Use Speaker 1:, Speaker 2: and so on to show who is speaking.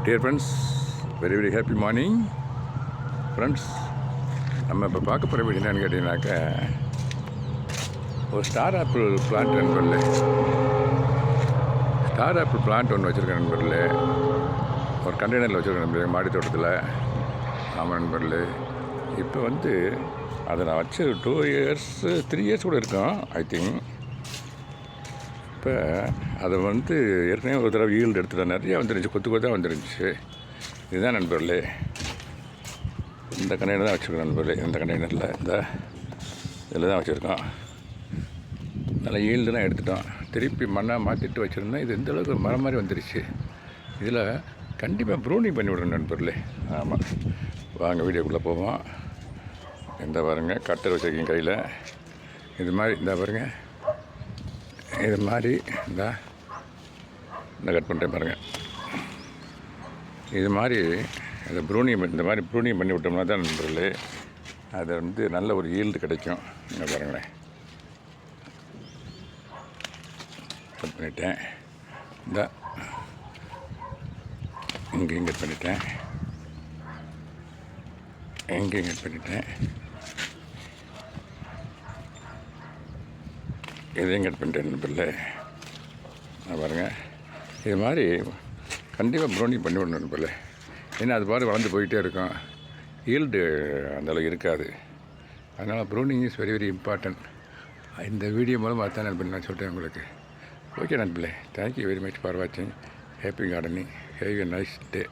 Speaker 1: Dear friends, very very happy morning friends. நம்ம இப்போ பார்க்க போகிற வீடு என்னென்னு கேட்டிங்கனாக்கா, ஒரு ஸ்டார் ஆப்பிள் பிளான்ட் நண்பர்களே. ஸ்டார் ஆப்பிள் பிளான்ட் ஒன்று வச்சுருக்கேன் நண்பர்களே, ஒரு கண்டெய்னரில் வச்சுருக்கேன் நண்பர்களே, மாடி தோட்டத்தில். ஆமாம் நண்பர்களே, இப்போ அதை நான் வச்சு 2 இயர்ஸ் 3 இயர்ஸ் கூட இருக்கும் ஐ திங்க். இப்போ அதை ஏற்கனவே ஒரு தடவை ஈல்டு எடுத்துகிட்டு நிறையா வந்துருந்துச்சு, கொத்து கொத்தாக வந்துருந்துச்சு. இதுதான் நண்பர்களே, இந்த கண்டெய்னர் தான் வச்சுருக்கோம் நண்பர்களே. இந்த கண்டெய்னரில் இதில் தான் வச்சுருக்கோம். நல்லா ஈல்டுலாம் எடுத்துட்டோம். திருப்பி மண்ணாக மாற்றிட்டு வச்சுருந்தோம். இது எந்த அளவுக்கு மரம் மாதிரி வந்துருச்சு. இதில் கண்டிப்பாக ப்ரூனிங் பண்ணி விடணும் நண்பர்களே. ஆமாம், வாங்க வீடியோக்குள்ளே போவோம். இந்த பாருங்கள், கட்டர் வச்சுருக்கீங்க கையில். இது மாதிரி இந்த பாருங்கள், இது மாதிரி இந்த கட் பண்ணுறேன் பாருங்கள். இது மாதிரி இந்த ப்ரூனிங் பண்ணி விட்டோம்னா தான் நண்பர்களே அது நல்ல ஒரு ஈல்டு கிடைக்கும். இங்கே பாருங்களேன், கட் பண்ணிட்டேன். இங்கேயும் கட் பண்ணிட்டேன், இங்கேயும் கட் பண்ணிட்டேன், இதையும் கட் பண்ணிட்டேன் நண்பர்களே. பாருங்கள், இது மாதிரி கண்டிப்பாக ப்ரௌனிங் பண்ணி விடணும் நண்பர்களே. ஏன்னா அது பாரு வளர்ந்து போயிட்டே இருக்கும், ஈல்டு அந்தளவுக்கு இருக்காது. அதனால் browning is very very important. இந்த வீடியோ மூலமாக தான் நண்பர்களே நான் சொல்கிறேன் உங்களுக்கு. ஓகே நண்பர்களே, தேங்க்யூ வெரி மச் ஃபார் வாட்சிங். Happy gardening. Have a nice day.